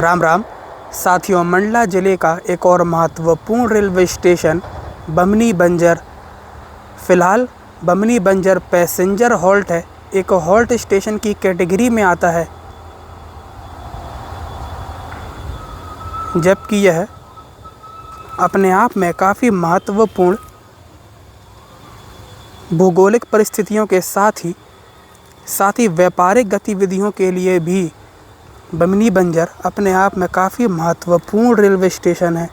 राम राम साथियों, मंडला ज़िले का एक और महत्वपूर्ण रेलवे स्टेशन बमनी बंजर। फ़िलहाल बमनी बंजर पैसेंजर हॉल्ट है, एक हॉल्ट स्टेशन की कैटेगरी में आता है, जबकि यह अपने आप में काफ़ी महत्वपूर्ण भूगोलिक परिस्थितियों के साथ ही व्यापारिक गतिविधियों के लिए भी बमनी बंजर अपने आप में काफ़ी महत्वपूर्ण रेलवे स्टेशन है।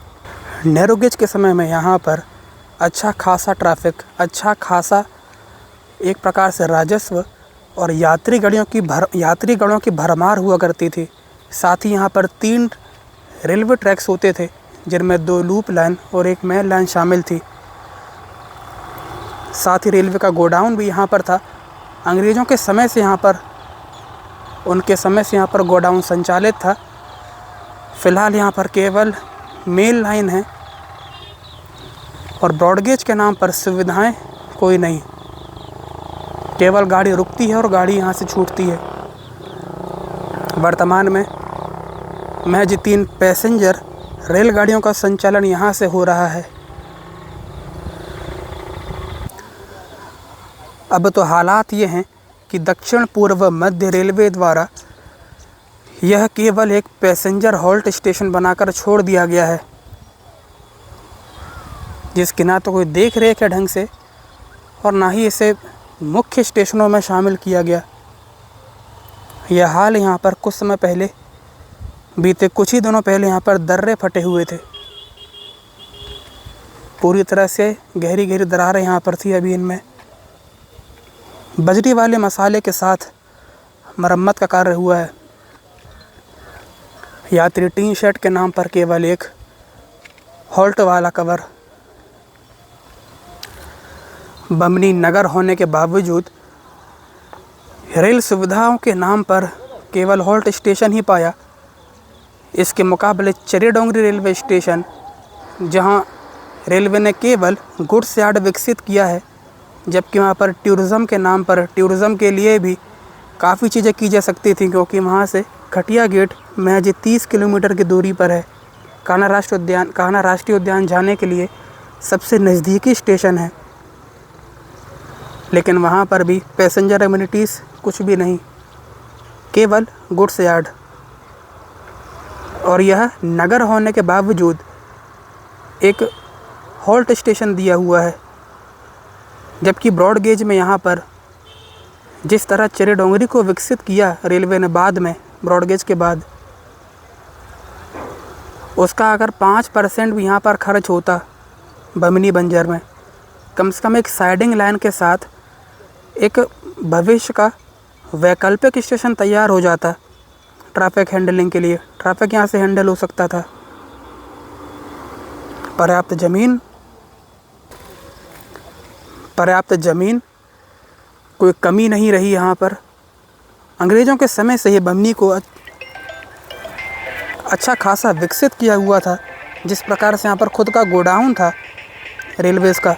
नैरो गेज के समय में यहाँ पर अच्छा खासा ट्रैफिक, अच्छा खासा एक प्रकार से राजस्व और यात्री गाड़ियों की भरमार हुआ करती थी। साथ ही यहाँ पर 3 रेलवे ट्रैक्स होते थे, जिनमें 2 लूप लाइन और 1 मेन लाइन शामिल थी। साथ ही रेलवे का गोडाउन भी यहाँ पर था। अंग्रेज़ों के समय से उनके समय से यहाँ पर गोडाउन संचालित था। फ़िलहाल यहाँ पर केवल मेल लाइन है और ब्रॉडगेज के नाम पर सुविधाएं कोई नहीं, केवल गाड़ी रुकती है और गाड़ी यहाँ से छूटती है। वर्तमान में महज 3 पैसेंजर रेलगाड़ियों का संचालन यहाँ से हो रहा है। अब तो हालात ये हैं कि दक्षिण पूर्व मध्य रेलवे द्वारा यह केवल एक पैसेंजर हॉल्ट स्टेशन बनाकर छोड़ दिया गया है, जिसकी ना तो कोई देख रेख है ढंग से और ना ही इसे मुख्य स्टेशनों में शामिल किया गया। यह हाल यहाँ पर बीते कुछ ही दिनों पहले यहाँ पर दर्रे फटे हुए थे। पूरी तरह से गहरी गहरी दरारें यहाँ पर थी। अभी इनमें बजरी वाले मसाले के साथ मरम्मत का कार्य हुआ है। यात्री टीन शेड के नाम पर केवल एक हॉल्ट वाला कवर। बमनी नगर होने के बावजूद रेल सुविधाओं के नाम पर केवल हॉल्ट स्टेशन ही पाया। इसके मुकाबले चरीडोंगरी रेलवे स्टेशन, जहां रेलवे ने केवल गुड्स यार्ड विकसित किया है, जबकि वहाँ पर टूरिज़्म के नाम पर टूरिज़्म के लिए भी काफ़ी चीज़ें की जा सकती थी, क्योंकि वहाँ से खटिया गेट महज 30 किलोमीटर की दूरी पर है। कान्हा राष्ट्रीय उद्यान जाने के लिए सबसे नज़दीकी स्टेशन है, लेकिन वहाँ पर भी पैसेंजर एमिनिटीज़ कुछ भी नहीं, केवल गुड्स यार्ड। और यह नगर होने के बावजूद एक हॉल्ट स्टेशन दिया हुआ है, जबकि ब्रॉड गेज में यहाँ पर जिस तरह चरीडोंगरी को विकसित किया रेलवे ने बाद में, ब्रॉड गेज के बाद, उसका अगर 5% भी यहाँ पर खर्च होता बमनी बंजर में, कम से कम एक साइडिंग लाइन के साथ एक भविष्य का वैकल्पिक स्टेशन तैयार हो जाता ट्रैफिक हैंडलिंग के लिए। ट्रैफिक यहाँ से हैंडल हो सकता था। पर्याप्त ज़मीन, कोई कमी नहीं रही यहाँ पर। अंग्रेज़ों के समय से ही बमनी को अच्छा खासा विकसित किया हुआ था। जिस प्रकार से यहाँ पर खुद का गोडाउन था रेलवेज़ का,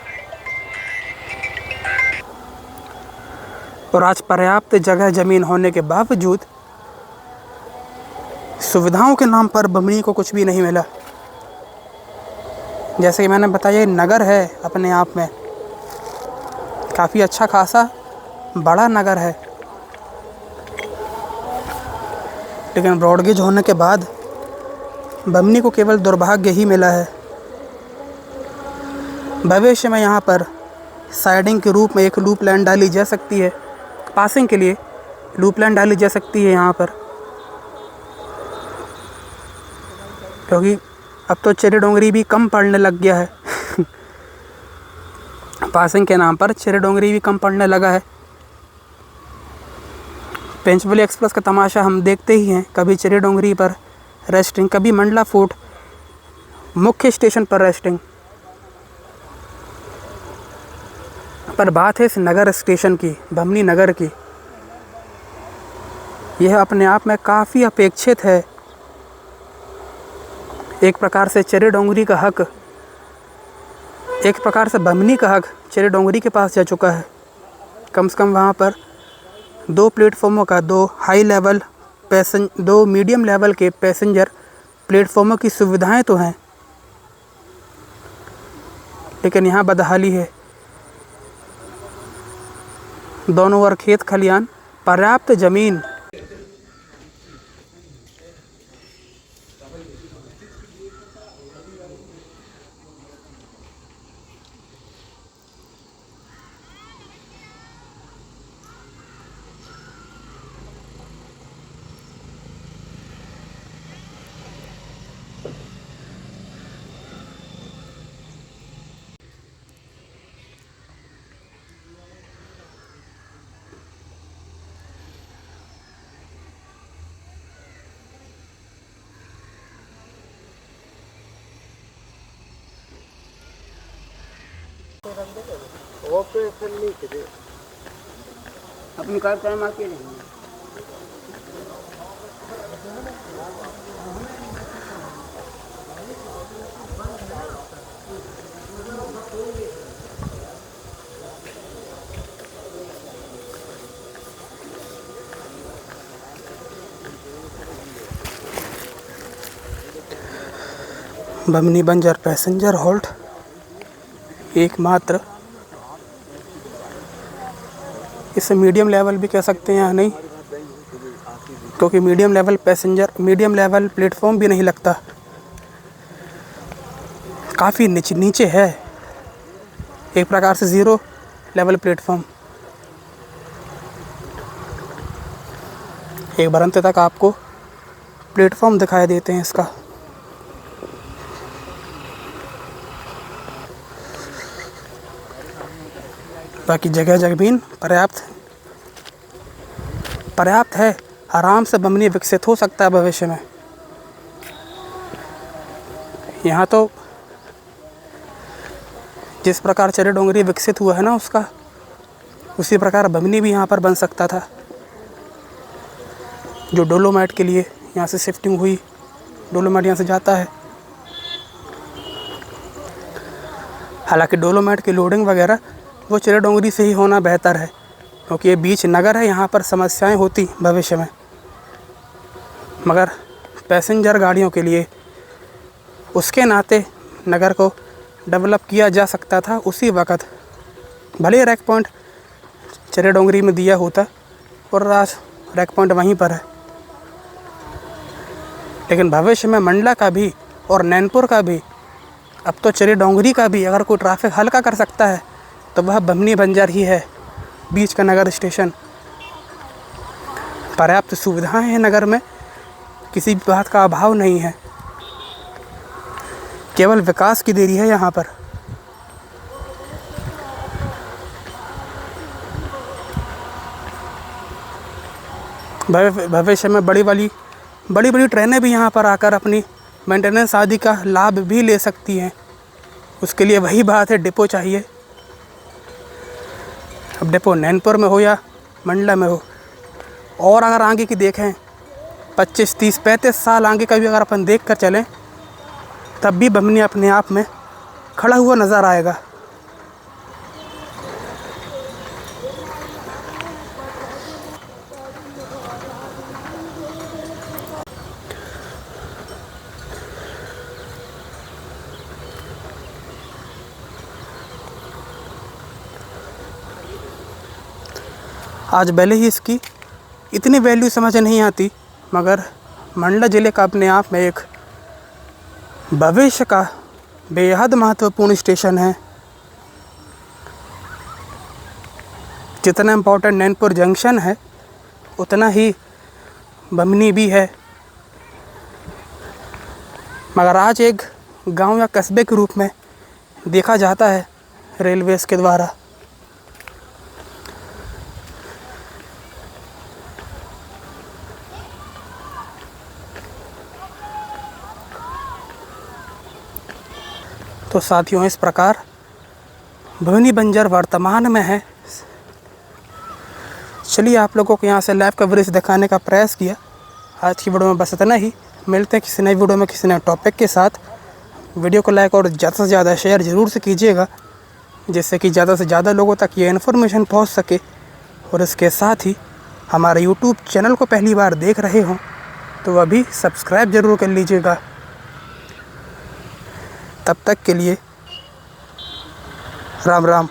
और आज पर्याप्त जगह ज़मीन होने के बावजूद सुविधाओं के नाम पर बमनी को कुछ भी नहीं मिला। जैसे कि मैंने बताया, नगर है अपने आप में, काफ़ी अच्छा खासा बड़ा नगर है, लेकिन ब्रॉडगेज होने के बाद बमनी को केवल दुर्भाग्य ही मिला है। भविष्य में यहाँ पर साइडिंग के रूप में एक लूप लाइन डाली जा सकती है, पासिंग के लिए लूप लाइन डाली जा सकती है यहाँ पर, क्योंकि अब तो चरीडोंगरी भी कम पड़ने लग गया है। पासिंग के नाम पर चरीडोंगरी भी कम पड़ने लगा है। पेंचवली एक्सप्रेस का तमाशा हम देखते ही हैं, कभी चरीडोंगरी पर रेस्टिंग, कभी मंडला फोर्ट मुख्य स्टेशन पर रेस्टिंग। पर बात है इस नगर स्टेशन की, बमनी नगर की। यह अपने आप में काफ़ी अपेक्षित है। एक प्रकार से चरीडोंगरी का हक, एक प्रकार से बमनी का हक चरीडोंगरी के पास जा चुका है। कम से कम वहाँ पर 2 प्लेटफॉर्मों का, 2 मीडियम लेवल के पैसेंजर प्लेटफॉर्मों की सुविधाएं तो हैं, लेकिन यहाँ बदहाली है। दोनों ओर खेत खलियान, पर्याप्त ज़मीन। अपनी कार टाइम आके नहीं बमनी बंजर पैसेंजर हॉल्ट एकमात्र, इसे मीडियम लेवल भी कह सकते हैं या नहीं, क्योंकि मीडियम लेवल प्लेटफॉर्म भी नहीं लगता, काफ़ी नीचे है, एक प्रकार से ज़ीरो लेवल प्लेटफॉर्म। एक बार अंत तक आपको प्लेटफॉर्म दिखाई देते हैं इसका। बाकी जगह ज़मीन पर्याप्त है, आराम से बमनी विकसित हो सकता है भविष्य में। यहाँ तो जिस प्रकार चरे डोंगरी विकसित हुआ है ना उसका, उसी प्रकार बमनी भी यहाँ पर बन सकता था। जो डोलोमाइट के लिए यहाँ से शिफ्टिंग हुई, डोलोमाइट यहाँ से जाता है। हालांकि डोलोमाइट की लोडिंग वगैरह वो चरे डोंगरी से ही होना बेहतर है, क्योंकि ये बीच नगर है, यहाँ पर समस्याएं होती भविष्य में। मगर पैसेंजर गाड़ियों के लिए उसके नाते नगर को डेवलप किया जा सकता था उसी वक़्त, भले रैक पॉइंट चरे डोंगरी में दिया होता और आज रैक पॉइंट वहीं पर है। लेकिन भविष्य में मंडला का भी और नैनपुर का भी, अब तो चरे डोंगरी का भी अगर कोई ट्रैफिक हल्का कर सकता है तो वह बमनी बंजर ही है, बीच का नगर स्टेशन। पर्याप्त सुविधाएं हैं नगर में, किसी भी बात का अभाव नहीं है, केवल विकास की देरी है यहाँ पर। भविष्य में बड़ी ट्रेनें भी यहाँ पर आकर अपनी मेंटेनेंस आदि का लाभ भी ले सकती हैं। उसके लिए वही बात है, डिपो चाहिए। अब डिपो नैनपुर में हो या मंडला में हो। और अगर आगे की देखें 25, 30, 35 साल आगे का भी अगर अपन देख कर चलें, तब भी बमनी अपने आप में खड़ा हुआ नज़र आएगा। आज भले ही इसकी इतनी वैल्यू समझ नहीं आती, मगर मंडला ज़िले का अपने आप में एक भविष्य का बेहद महत्वपूर्ण स्टेशन है। जितना इम्पोर्टेंट नैनपुर जंक्शन है, उतना ही बमनी भी है। मगर आज एक गांव या कस्बे के रूप में देखा जाता है रेलवेज़ के द्वारा। तो साथियों, इस प्रकार बमनी बंजर वर्तमान में है। चलिए, आप लोगों को यहाँ से लाइव कवरेज दिखाने का प्रयास किया। आज की वीडियो में बस इतना ही। मिलते हैं किसी नई वीडियो में किसी नए टॉपिक के साथ। वीडियो को लाइक और ज़्यादा से ज़्यादा शेयर ज़रूर से कीजिएगा, जिससे कि ज़्यादा से ज़्यादा लोगों तक ये इन्फॉर्मेशन पहुँच सके। और इसके साथ ही हमारे यूट्यूब चैनल को पहली बार देख रहे हों तो वह भी सब्सक्राइब ज़रूर कर लीजिएगा। तब तक के लिए राम राम।